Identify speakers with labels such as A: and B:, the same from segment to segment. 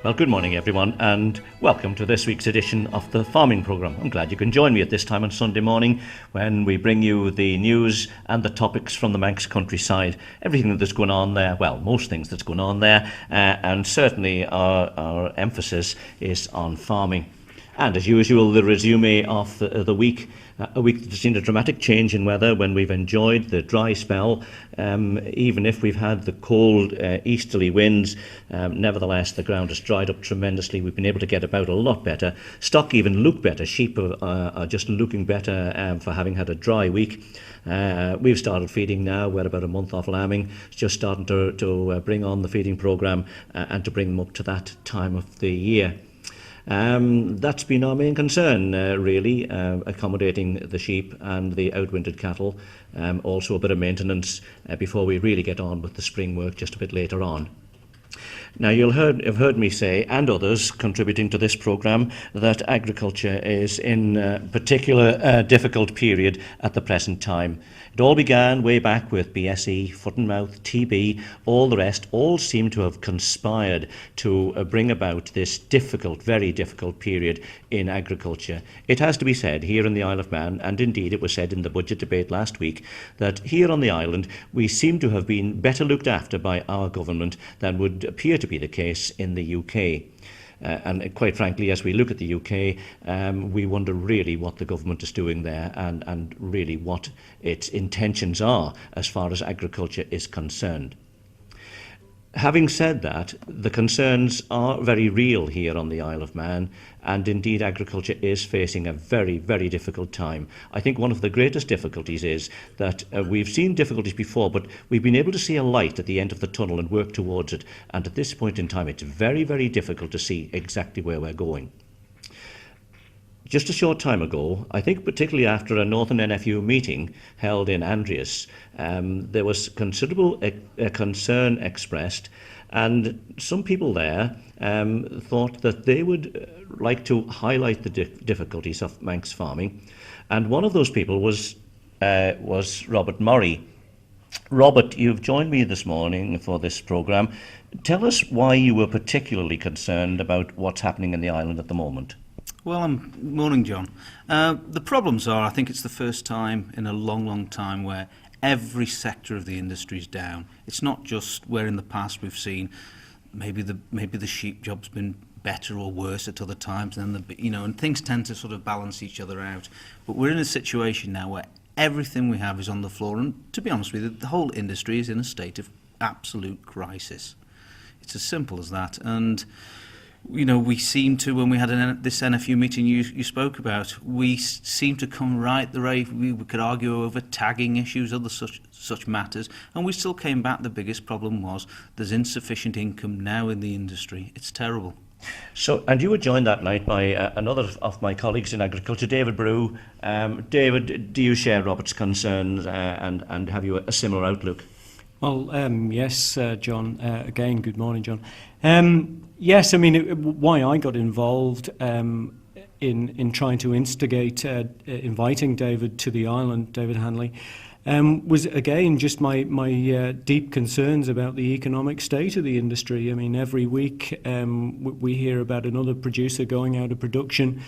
A: Well, good morning everyone, and welcome to this week's edition of the Farming Programme. I'm glad you can join me at this time on Sunday morning when we bring you the news and the topics from the Manx countryside, everything that's going on there, well, most things that's going on there, and certainly our emphasis is on farming. And as usual, the resume of the week, a week that's seen a dramatic change in weather when we've enjoyed the dry spell. Even if we've had the cold easterly winds, nevertheless the ground has dried up tremendously. We've been able to get about a lot better. Stock even look better. Sheep are just looking better for having had a dry week. We've started feeding now. We're about a month off lambing. It's just starting to bring on the feeding programme and to bring them up to that time of the year. That's been our main concern, really, accommodating the sheep and the outwintered cattle. Also a bit of maintenance before we really get on with the spring work just a bit later on. Now, you'll have heard me say, and others contributing to this programme, that agriculture is in a particular difficult period at the present time. It all began way back with BSE, foot and mouth, TB, all the rest, all seem to have conspired to bring about this difficult, very difficult period in agriculture. It has to be said here in the Isle of Man, and indeed it was said in the budget debate last week, that here on the island we seem to have been better looked after by our government than would appear to be the case in the UK. And quite frankly, as we look at the UK, we wonder really what the government is doing there and really what its intentions are as far as agriculture is concerned. Having said that, the concerns are very real here on the Isle of Man, and indeed agriculture is facing a very, very difficult time. I think one of the greatest difficulties is that we've seen difficulties before, but we've been able to see a light at the end of the tunnel and work towards it. And at this point in time, it's very, very difficult to see exactly where we're going. Just a short time ago, I think particularly after a Northern NFU meeting held in Andreas, there was considerable concern expressed, and some people there thought that they would like to highlight the difficulties of Manx farming, and one of those people was Robert Morrey. Robert, you've joined me this morning for this programme. Tell us why you were particularly concerned about what's happening in the island at the moment.
B: Well, morning, John. The problems are, I think it's the first time in a long, long time where every sector of the industry is down. It's not just where in the past we've seen maybe the sheep job's been better or worse at other times, and and things tend to sort of balance each other out. But we're in a situation now where everything we have is on the floor, and to be honest with you, the whole industry is in a state of absolute crisis. It's as simple as that. And we seem to, when we had this NFU meeting you spoke about, we seem to come right the way. We could argue over tagging issues, other such matters, and we still came back. The biggest problem was there's insufficient income now in the industry. It's terrible.
A: So, and you were joined that night by another of my colleagues in agriculture, David Brew. David, do you share Robert's concerns and have you a similar outlook?
C: Well, yes, John. Again, good morning, John. Yes, I mean, why I got involved in trying to instigate inviting David to the island, David Handley, was again just my deep concerns about the economic state of the industry. I mean, every week we hear about another producer going out of production,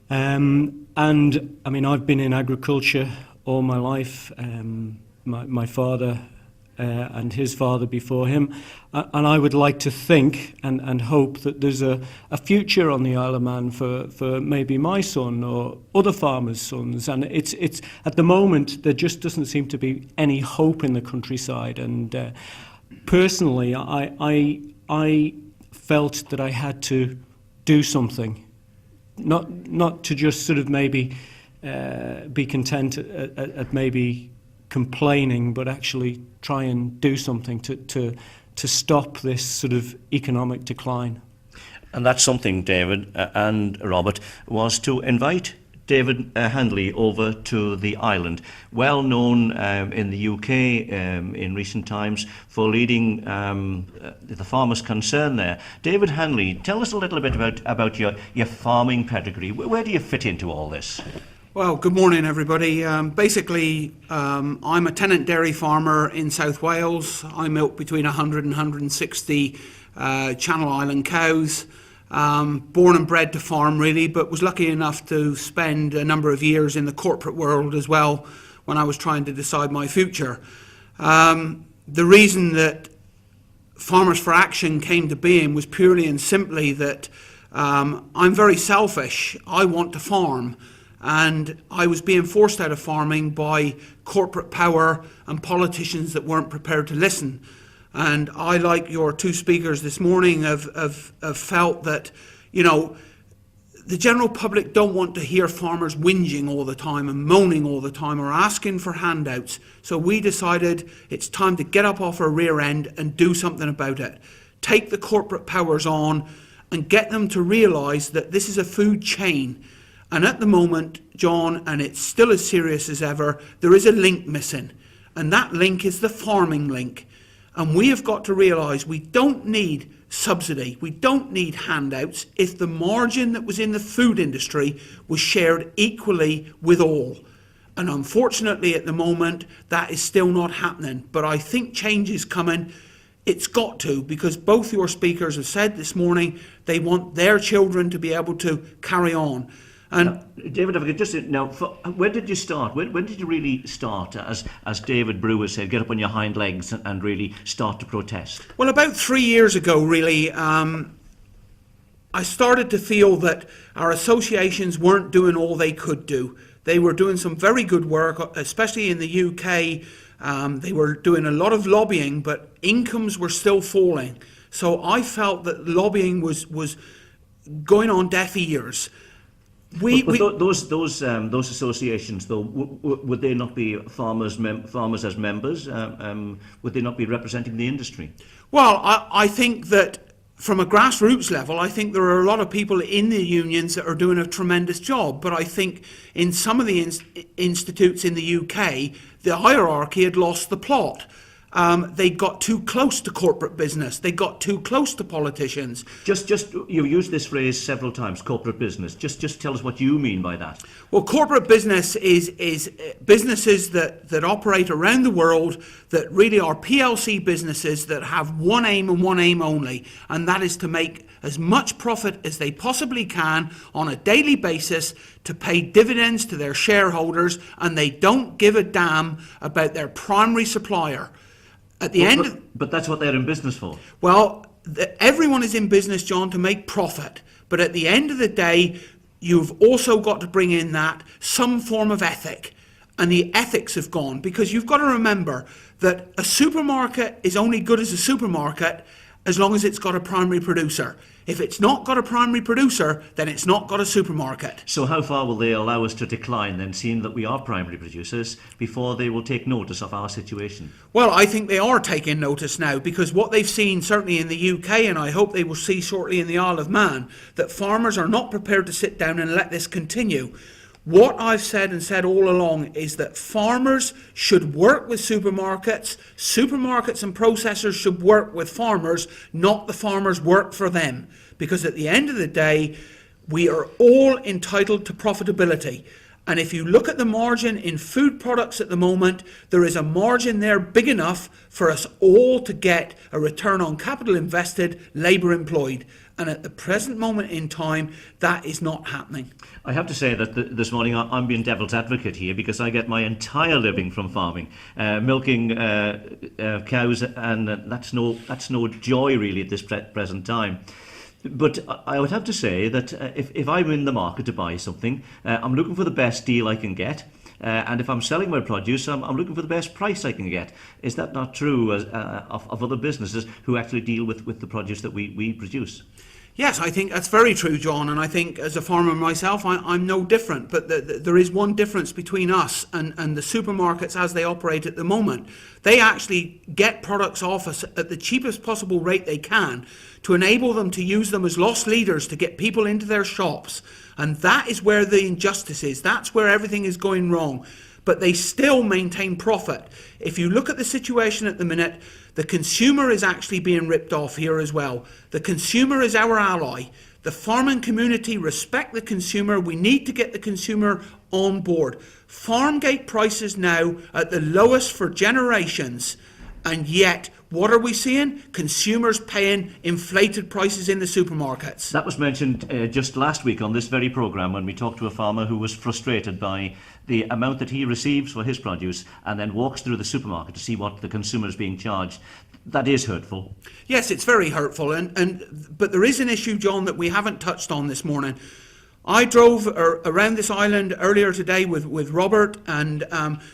C: and I mean, I've been in agriculture all my life. My father and his father before him, and I would like to think and hope that there's a future on the Isle of Man for maybe my son or other farmers' sons. And it's at the moment there just doesn't seem to be any hope in the countryside. And personally, I felt that I had to do something, not to just sort of maybe be content at maybe complaining, but actually try and do something to stop this sort of economic decline.
A: And that's something, David and Robert, was to invite David Handley over to the island, well known in the UK in recent times for leading the farmers' concern there. David Handley, tell us a little bit about your farming pedigree. Where do you fit into all this?
D: Well, good morning, everybody. Basically, I'm a tenant dairy farmer in South Wales. I milk between 100 and 160 Channel Island cows. Born and bred to farm, really, but was lucky enough to spend a number of years in the corporate world as well when I was trying to decide my future. The reason that Farmers for Action came to being was purely and simply that I'm very selfish. I want to farm. And I was being forced out of farming by corporate power and politicians that weren't prepared to listen. And I, like your two speakers this morning, have felt that, the general public don't want to hear farmers whinging all the time and moaning all the time or asking for handouts. So we decided it's time to get up off our rear end and do something about it. Take the corporate powers on and get them to realise that this is a food chain. And at the moment, John, and it's still as serious as ever, there is a link missing. And that link is the farming link. And we have got to realise we don't need subsidy, we don't need handouts if the margin that was in the food industry was shared equally with all. And unfortunately at the moment, that is still not happening. But I think change is coming. It's got to, because both your speakers have said this morning they want their children to be able to carry on. And
A: David, if I could just now, when did you start? When did you really start, as David Brew has said, get up on your hind legs and really start to protest?
D: Well, about 3 years ago, really, I started to feel that our associations weren't doing all they could do. They were doing some very good work, especially in the UK. They were doing a lot of lobbying, but incomes were still falling. So I felt that lobbying was going on deaf ears.
A: Those associations, though, would they not be farmers as members? Would they not be representing the industry?
D: Well, I think that from a grassroots level, I think there are a lot of people in the unions that are doing a tremendous job. But I think in some of the institutes in the UK, the hierarchy had lost the plot. They got too close to corporate business. They got too close to politicians.
A: Just you used this phrase several times, corporate business. Just tell us what you mean by that.
D: Well, corporate business is businesses that operate around the world that really are PLC businesses that have one aim and one aim only, and that is to make as much profit as they possibly can on a daily basis to pay dividends to their shareholders, and they don't give a damn about their primary supplier.
A: But that's what they're in business for.
D: Well, everyone is in business, John, to make profit. But at the end of the day, you've also got to bring in that some form of ethic. And the ethics have gone, because you've got to remember that a supermarket is only good as a supermarket as long as it's got a primary producer. If it's not got a primary producer, then it's not got a supermarket.
A: So how far will they allow us to decline then, seeing that we are primary producers, before they will take notice of our situation?
D: Well, I think they are taking notice now, because what they've seen certainly in the UK, and I hope they will see shortly in the Isle of Man, that farmers are not prepared to sit down and let this continue. What I've said and said all along is that farmers should work with supermarkets and processors should work with farmers, not the farmers work for them. Because at the end of the day, we are all entitled to profitability. And if you look at the margin in food products at the moment, there is a margin there big enough for us all to get a return on capital invested, labour employed. And at the present moment in time, that is not happening.
A: I have to say that this morning I'm being devil's advocate here, because I get my entire living from farming, milking cows, and that's no joy really at this present time. But I would have to say that if I'm in the market to buy something, I'm looking for the best deal I can get. And if I'm selling my produce, I'm looking for the best price I can get. Is that not true of other businesses who actually deal with the produce that we produce?
D: Yes, I think that's very true, John, and I think as a farmer myself, I'm no different. But there is one difference between us and the supermarkets as they operate at the moment. They actually get products off us at the cheapest possible rate they can to enable them to use them as loss leaders to get people into their shops. And that is where the injustice is. That's where everything is going wrong. But they still maintain profit. If you look at the situation at the minute, the consumer is actually being ripped off here as well. The consumer is our ally. The farming community respect the consumer. We need to get the consumer on board. Farm gate prices now at the lowest for generations, and yet what are we seeing? Consumers paying inflated prices in the supermarkets.
A: That was mentioned just last week on this very programme when we talked to a farmer who was frustrated by the amount that he receives for his produce and then walks through the supermarket to see what the consumer is being charged. That is hurtful.
D: Yes, it's very hurtful. But there is an issue, John, that we haven't touched on this morning. I drove around this island earlier today with Robert, and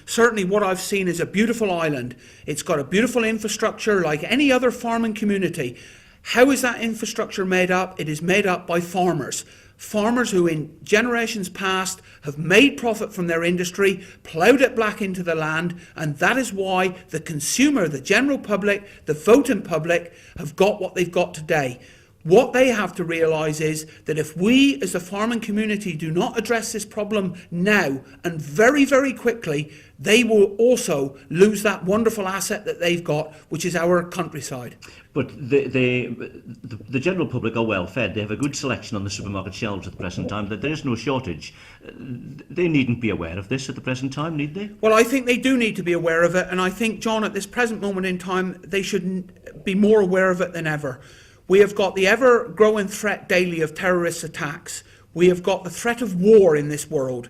D: certainly what I've seen is a beautiful island. It's got a beautiful infrastructure like any other farming community. How is that infrastructure made up? It is made up by farmers. Farmers who in generations past have made profit from their industry, ploughed it back into the land, and that is why the consumer, the general public, the voting public have got what they've got today. What they have to realise is that if we as a farming community do not address this problem now and very, very quickly, they will also lose that wonderful asset that they've got, which is our countryside.
A: But the general public are well fed. They have a good selection on the supermarket shelves at the present time. There is no shortage. They needn't be aware of this at the present time, need they?
D: Well, I think they do need to be aware of it, and I think, John, at this present moment in time, they should be more aware of it than ever. We have got the ever-growing threat daily of terrorist attacks. We have got the threat of war in this world.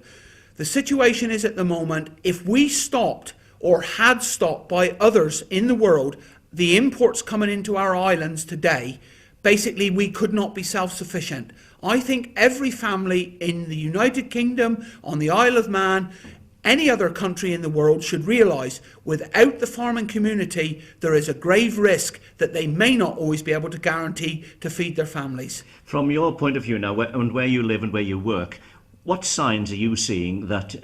D: The situation is at the moment, if we stopped or had stopped by others in the world, the imports coming into our islands today, basically we could not be self-sufficient. I think every family in the United Kingdom, on the Isle of Man, any other country in the world should realise without the farming community there is a grave risk that they may not always be able to guarantee to feed their families.
A: From your point of view now, where you live and where you work, what signs are you seeing that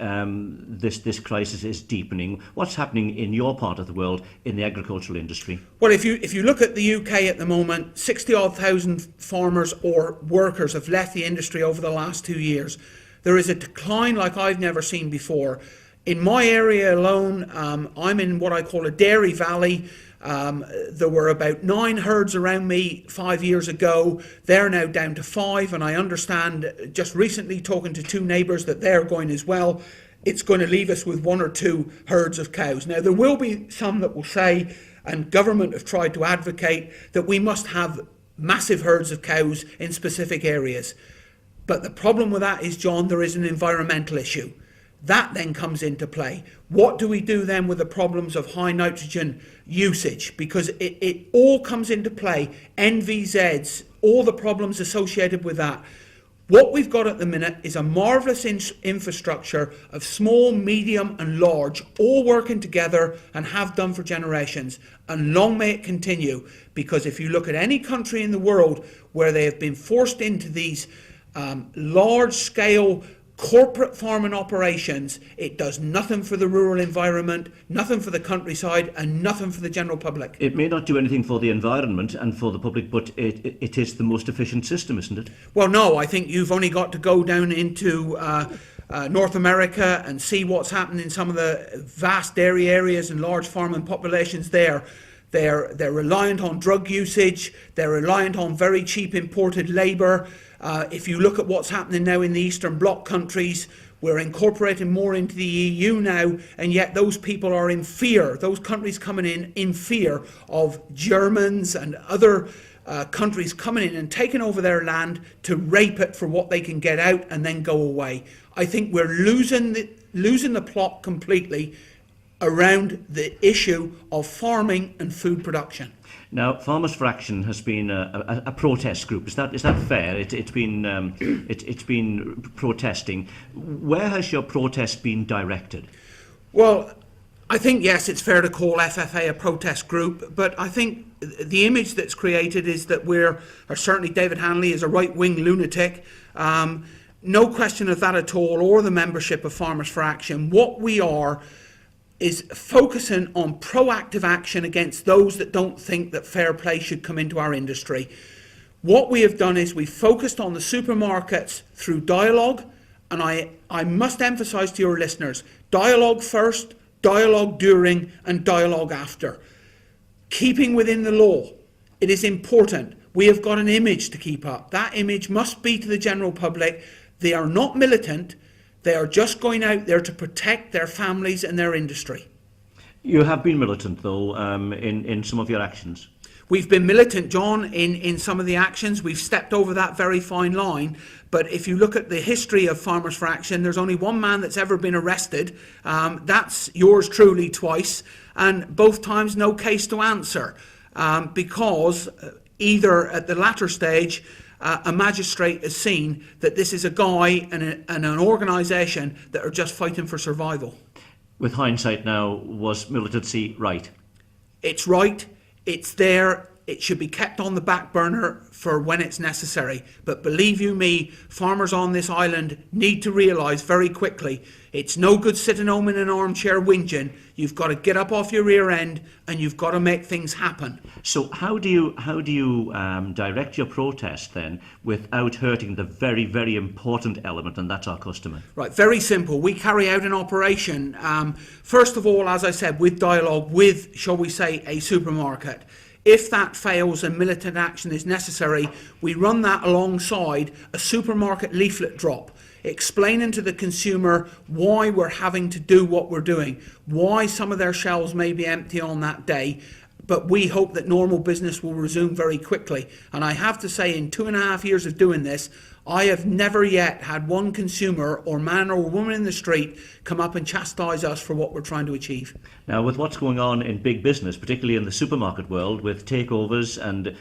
A: this crisis is deepening? What's happening in your part of the world in the agricultural industry?
D: Well, if you look at the UK at the moment, 60-odd thousand farmers or workers have left the industry over the last 2 years. There is a decline like I've never seen before. In my area alone, I'm in what I call a dairy valley. There were about 9 herds around me 5 years ago. They're now down to 5, and I understand just recently talking to 2 neighbours that they're going as well. It's going to leave us with 1 or 2 herds of cows. Now, there will be some that will say, and government have tried to advocate, that we must have massive herds of cows in specific areas. But the problem with that is, John, there is an environmental issue. That then comes into play. What do we do then with the problems of high nitrogen usage? Because it all comes into play. NVZs, all the problems associated with that. What we've got at the minute is a marvellous infrastructure of small, medium and large, all working together and have done for generations. And long may it continue. Because if you look at any country in the world where they have been forced into these large-scale corporate farming operations, it does nothing for the rural environment, nothing for the countryside, and nothing for the general public.
A: It may not do anything for the environment and for the public, but it is the most efficient system, isn't it?
D: Well, no, I think you've only got to go down into North America and see what's happened in some of the vast dairy areas and large farming populations there. They're reliant on drug usage, they're reliant on very cheap imported labour. If you look at what's happening now in the Eastern Bloc countries, we're incorporating more into the EU now, and yet those people are in fear, those countries coming in fear of Germans and other countries coming in and taking over their land to rape it for what they can get out and then go away. I think we're losing the plot completely around the issue of farming and food production.
A: Now, Farmers for Action has been a protest group. Is that fair? It's been protesting. Where has your protest been directed?
D: Well, I think, yes, it's fair to call FFA a protest group, but I think the image that's created is that or certainly David Handley is a right-wing lunatic. No question of that at all, or the membership of Farmers for Action. What we are is focusing on proactive action against those that don't think that fair play should come into our industry. What we have done is we've focused on the supermarkets through dialogue, and I must emphasise to your listeners, dialogue first, dialogue during, and dialogue after. Keeping within the law. It is important. We have got an image to keep up. That image must be to the general public. They are not militant. They are just going out there to protect their families and their industry.
A: You have been militant, though, in some of your actions.
D: We've been militant, John, in some of the actions. We've stepped over that very fine line. But if you look at the history of Farmers for Action, there's only one man that's ever been arrested. That's yours truly twice. And both times no case to answer. Because either at the latter stage, a magistrate has seen that this is a guy and an organisation that are just fighting for survival.
A: With hindsight now, was militancy right?
D: It's right. It's there. It should be kept on the back burner for when it's necessary. But believe you me, farmers on this island need to realise very quickly it's no good sitting home in an armchair whinging. You've got to get up off your rear end and you've got to make things happen.
A: So how do you direct your protest then without hurting the very, very important element, and that's our customer?
D: Right, very simple. We carry out an operation, first of all, as I said, with dialogue with, shall we say, a supermarket. If that fails and militant action is necessary, we run that alongside a supermarket leaflet drop, explaining to the consumer why we're having to do what we're doing, why some of their shelves may be empty on that day, but we hope that normal business will resume very quickly. And I have to say, in 2.5 years of doing this, I have never yet had one consumer or man or woman in the street come up and chastise us for what we're trying to achieve. Now,
A: with what's going on in big business, particularly in the supermarket world, with takeovers and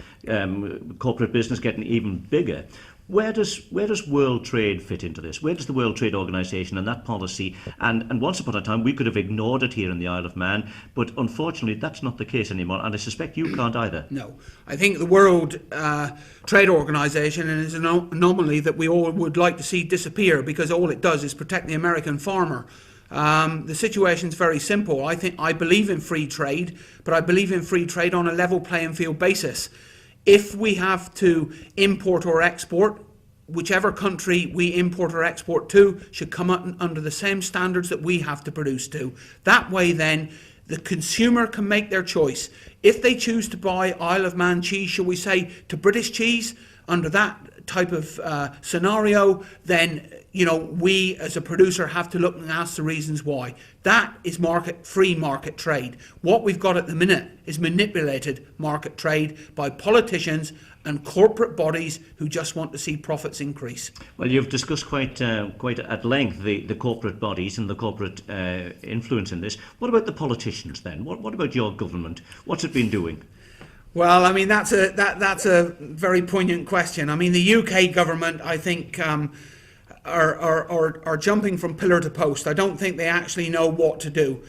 A: corporate business getting even bigger, where does World Trade fit into this? Where does the World Trade Organization and that policy, and once upon a time we could have ignored it here in the Isle of Man, but unfortunately that's not the case anymore, and I suspect you can't either.
D: No. I think the World Trade Organization is an anomaly that we all would like to see disappear, because all it does is protect the American farmer. The situation's very simple. I believe in free trade, but I believe in free trade on a level playing field basis. If we have to import or export, whichever country we import or export to should come up under the same standards that we have to produce to. That way then, the consumer can make their choice. If they choose to buy Isle of Man cheese, shall we say, to British cheese, under that type of scenario, then we as a producer have to look and ask the reasons why. That is free market trade. What we've got at the minute is manipulated market trade by politicians and corporate bodies who just want to see profits increase.
A: Well, you've discussed quite at length the corporate bodies and the corporate influence in this. What about the politicians then? What about your government? What's it been doing?
D: Well, I mean, that's a very poignant question. I mean, the UK government, I think, are jumping from pillar to post. I don't think they actually know what to do.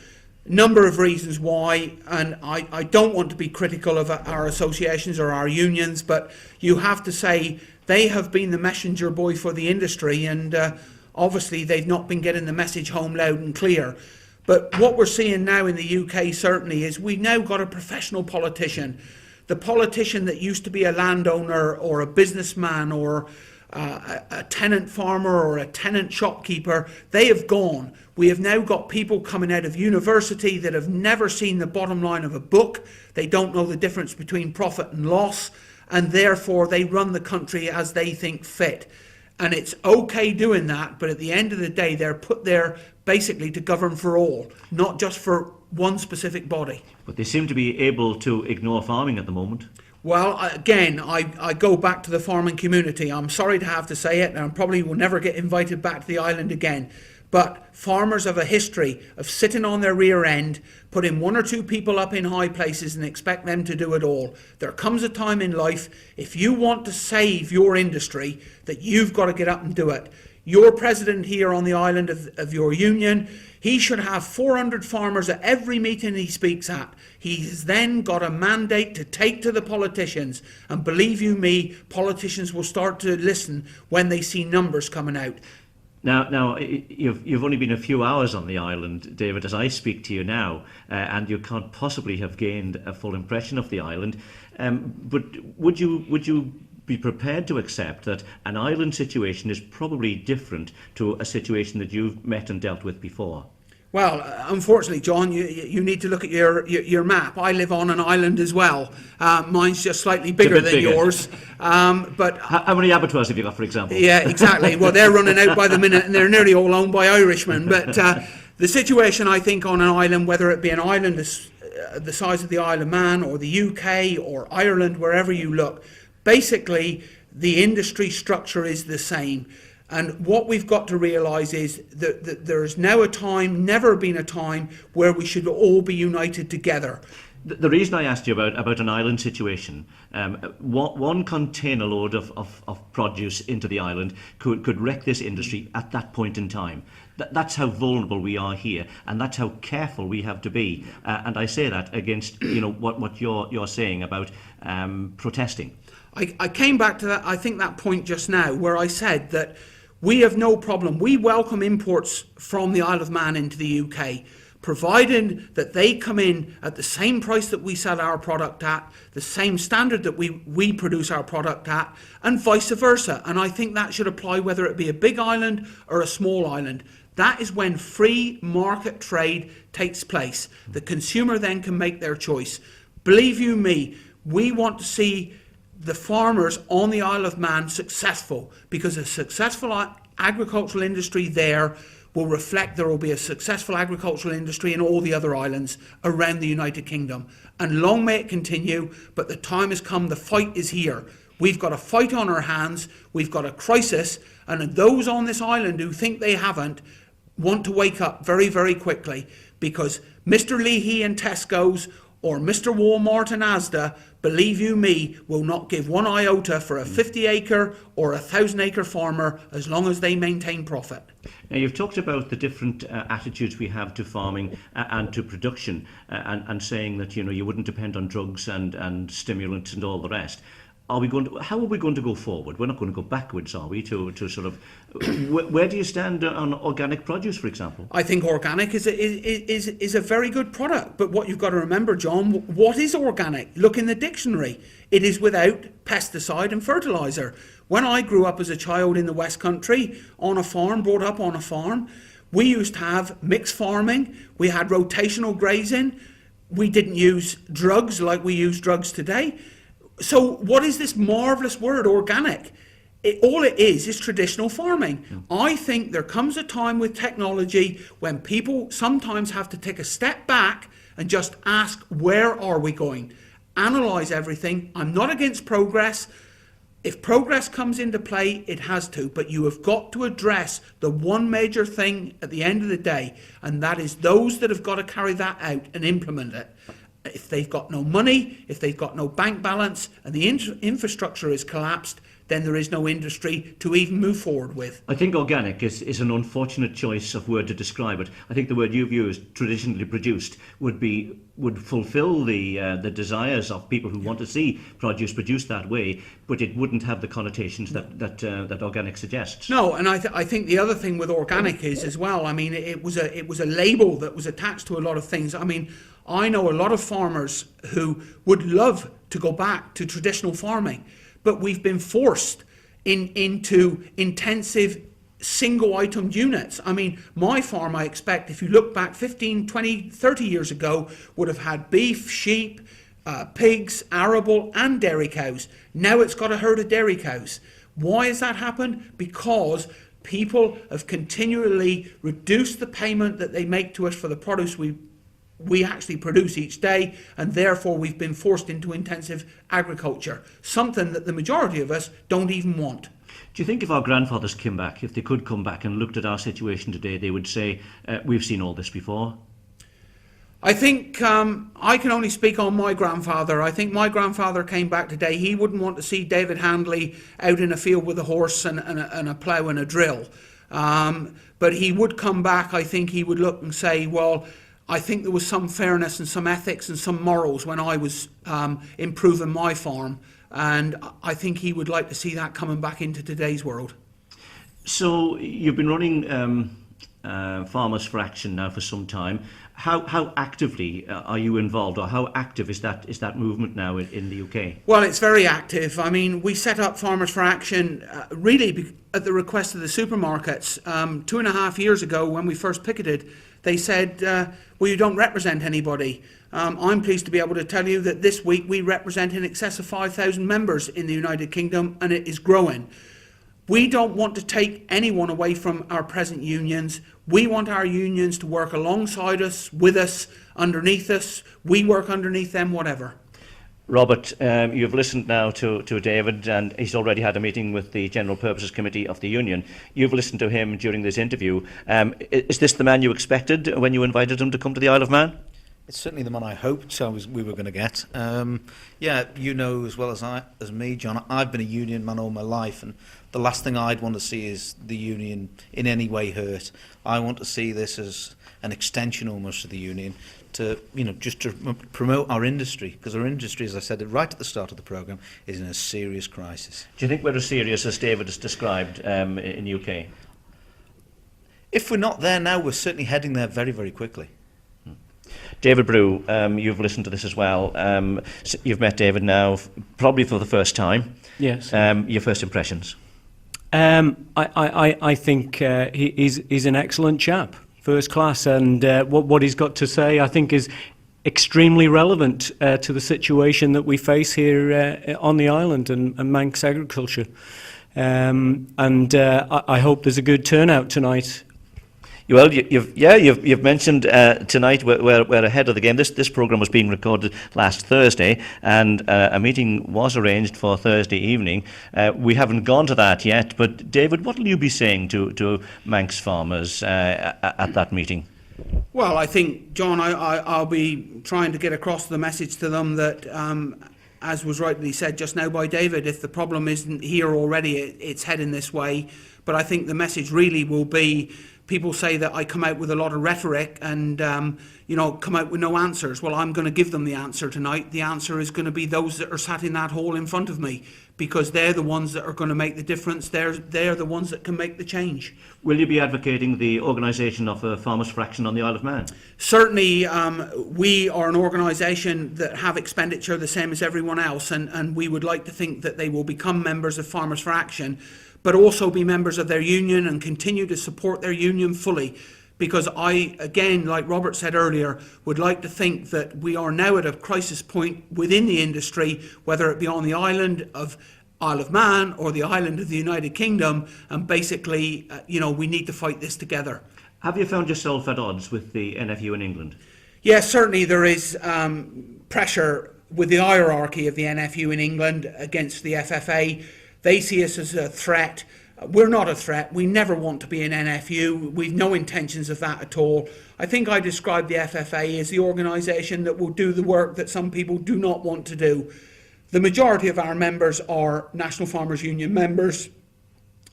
D: Number of reasons why, and I don't want to be critical of our associations or our unions, but you have to say they have been the messenger boy for the industry, and obviously they've not been getting the message home loud and clear. But what we're seeing now in the UK certainly is we've now got a professional politician. The politician that used to be a landowner or a businessman or a tenant farmer or a tenant shopkeeper, they have gone. We have now got people coming out of university that have never seen the bottom line of a book. They don't know the difference between profit and loss, and therefore they run the country as they think fit. And it's okay doing that, but at the end of the day, they're put there basically to govern for all, not just for one specific body.
A: But they seem to be able to ignore farming at the moment.
D: Well, again, I go back to the farming community. I'm sorry to have to say it, and I probably will never get invited back to the island again. But farmers have a history of sitting on their rear end, putting one or two people up in high places and expect them to do it all. There comes a time in life, if you want to save your industry, that you've got to get up and do it. your president here on the island of your union, he should have 400 farmers at every meeting he speaks at. He's then got a mandate to take to the politicians. And believe you me, politicians will start to listen when they see numbers coming out.
A: Now, you've only been a few hours on the island, David, as I speak to you now, and you can't possibly have gained a full impression of the island. But would you be prepared to accept that an island situation is probably different to a situation that you've met and dealt with before?
D: Well, unfortunately, John, you need to look at your map. I live on an island as well. Mine's just slightly bigger than yours. But
A: how many abattoirs have you got, for example?
D: Yeah, exactly. Well, they're running out by the minute, and they're nearly all owned by Irishmen. But the situation, I think, on an island, whether it be an island the size of the Isle of Man or the UK or Ireland, wherever you look, basically the industry structure is the same. And what we've got to realise is that there is now a time, never been a time, where we should all be united together.
A: The reason I asked you about an island situation, one container load of produce into the island could wreck this industry at that point in time. That's how vulnerable we are here, and that's how careful we have to be. And I say that against what you're saying about protesting.
D: I came back to that point just now, where I said that we have no problem. We welcome imports from the Isle of Man into the UK, provided that they come in at the same price that we sell our product at, the same standard that we produce our product at, and vice versa. And I think that should apply whether it be a big island or a small island. That is when free market trade takes place. The consumer then can make their choice. Believe you me, we want to see the farmers on the Isle of Man successful, because a successful agricultural industry there will reflect there will be a successful agricultural industry in all the other islands around the United Kingdom. And long may it continue, but the time has come, the fight is here. We've got a fight on our hands, we've got a crisis, and those on this island who think they haven't want to wake up very, very quickly, because Mr. Leahy and Tesco's or Mr. Walmart and Asda, believe you me, will not give one iota for a 50-acre or a 1,000-acre farmer as long as they maintain profit.
A: Now, you've talked about the different attitudes we have to farming and to production, and saying that you wouldn't depend on drugs and stimulants and all the rest. How are we going to go forward? We're not going to go backwards, are we? To sort of, where do you stand on organic produce, for example?
D: I think organic is a very good product. But what you've got to remember, John, what is organic? Look in the dictionary. It is without pesticide and fertiliser. When I grew up as a child in the West Country, on a farm, brought up on a farm, we used to have mixed farming. We had rotational grazing. We didn't use drugs like we use drugs today. So what is this marvellous word, organic? All it is traditional farming. I think there comes a time with technology when people sometimes have to take a step back and just ask, where are we going? Analyse everything. I'm not against progress. If progress comes into play, it has to. But you have got to address the one major thing at the end of the day, and that is those that have got to carry that out and implement it. If they've got no money, if they've got no bank balance, and the infrastructure is collapsed, then there is no industry to even move forward with.
A: I think organic is an unfortunate choice of word to describe it. I think the word you've used, traditionally produced, would fulfil the desires of people who want to see produce produced that way, but it wouldn't have the connotations that organic suggests.
D: No, and I think the other thing with organic is as well, I mean, it was a label that was attached to a lot of things. I mean, I know a lot of farmers who would love to go back to traditional farming, but we've been forced into intensive single-item units. I mean, my farm, I expect, if you look back 15, 20, 30 years ago, would have had beef, sheep, pigs, arable, and dairy cows. Now it's got a herd of dairy cows. Why has that happened? Because people have continually reduced the payment that they make to us for the produce we actually produce each day, and therefore we've been forced into intensive agriculture, something that the majority of us don't even want.
A: Do you think if our grandfathers came back, if they could come back and looked at our situation today, they would say, we've seen all this before?
D: I think I can only speak on my grandfather. I think my grandfather came back today. He wouldn't want to see David Handley out in a field with a horse and a plough and a drill. But he would come back, I think he would look and say, well, I think there was some fairness and some ethics and some morals when I was improving my farm. And I think he would like to see that coming back into today's world.
A: So you've been running Farmers for Action now for some time. How actively are you involved, or how active is that movement now in the UK?
D: Well, it's very active. I mean, we set up Farmers for Action really at the request of the supermarkets. 2.5 years ago, when we first picketed, they said, well, you don't represent anybody. I'm pleased to be able to tell you that this week we represent in excess of 5,000 members in the United Kingdom, and it is growing. We don't want to take anyone away from our present unions. We want our unions to work alongside us, with us, underneath us. We work underneath them, whatever.
A: Robert, you've listened now to David, and he's already had a meeting with the General Purposes Committee of the Union. You've listened to him during this interview. Is this the man you expected when you invited him to come to the Isle of Man?
B: It's certainly the man I hoped we were going to get. Yeah, you know as well as me, John, I've been a union man all my life, and the last thing I'd want to see is the union in any way hurt. I want to see this as an extension almost of the union to, just to promote our industry, because our industry, as I said right at the start of the programme, is in a serious crisis.
A: Do you think we're as serious as David has described in the UK?
B: If we're not there now, we're certainly heading there very, very quickly.
A: David Brew, you've listened to this as well. You've met David now probably for the first time.
C: Yes.
A: Your first impressions?
C: I think he's an excellent chap, first class, and what he's got to say, I think, is extremely relevant to the situation that we face here on the island and Manx agriculture. I hope there's a good turnout tonight.
A: Well, you've mentioned tonight we're ahead of the game. This programme was being recorded last Thursday, and a meeting was arranged for Thursday evening. We haven't gone to that yet, but David, what will you be saying to Manx farmers at that meeting?
D: Well, I think, John, I'll be trying to get across the message to them that, as was rightly said just now by David, if the problem isn't here already, it's heading this way. But I think the message really will be, people say that I come out with a lot of rhetoric and, come out with no answers. Well, I'm going to give them the answer tonight. The answer is going to be those that are sat in that hall in front of me, because they're the ones that are going to make the difference. They're the ones that can make the change.
A: Will you be advocating the organisation of a Farmers for Action on the Isle of Man?
D: Certainly, we are an organisation that have expenditure the same as everyone else, and we would like to think that they will become members of Farmers for Action, but also be members of their union and continue to support their union fully. Because I, again, like Robert said earlier, would like to think that we are now at a crisis point within the industry, whether it be on the island of Isle of Man or the island of the United Kingdom, and basically, we need to fight this together.
A: Have you found yourself at odds with the NFU in England?
D: Yes, certainly there is pressure with the hierarchy of the NFU in England against the FFA. They see us as a threat. We're not a threat. We never want to be an NFU. We've no intentions of that at all. I think I described the FFA as the organisation that will do the work that some people do not want to do. The majority of our members are National Farmers Union members,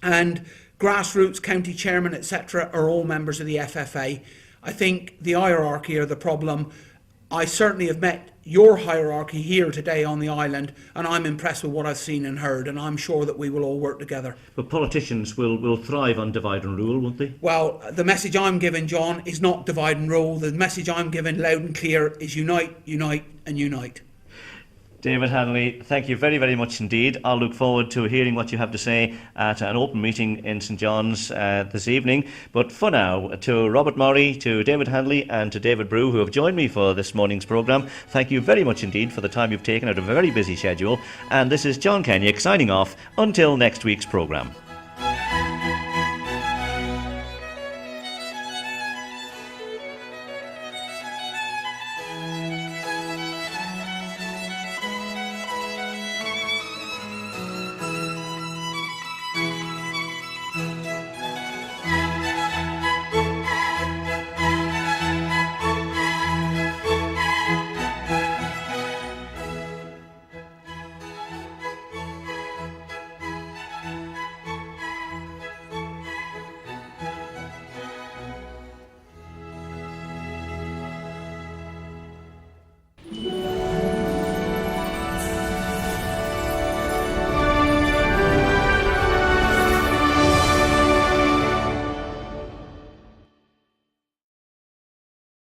D: and grassroots, county chairmen, etc. are all members of the FFA. I think the hierarchy are the problem. I certainly have met your hierarchy here today on the island, and I'm impressed with what I've seen and heard, and I'm sure that we will all work together.
A: But politicians will thrive on divide and rule, won't they?
D: Well, the message I'm giving, John, is not divide and rule. The message I'm giving loud and clear is unite, unite and unite.
A: David Handley, thank you very, very much indeed. I'll look forward to hearing what you have to say at an open meeting in St John's this evening. But for now, to Robert Morrey, to David Handley and to David Brew, who have joined me for this morning's programme, thank you very much indeed for the time you've taken out of a very busy schedule. And this is John Kennaugh signing off until next week's programme.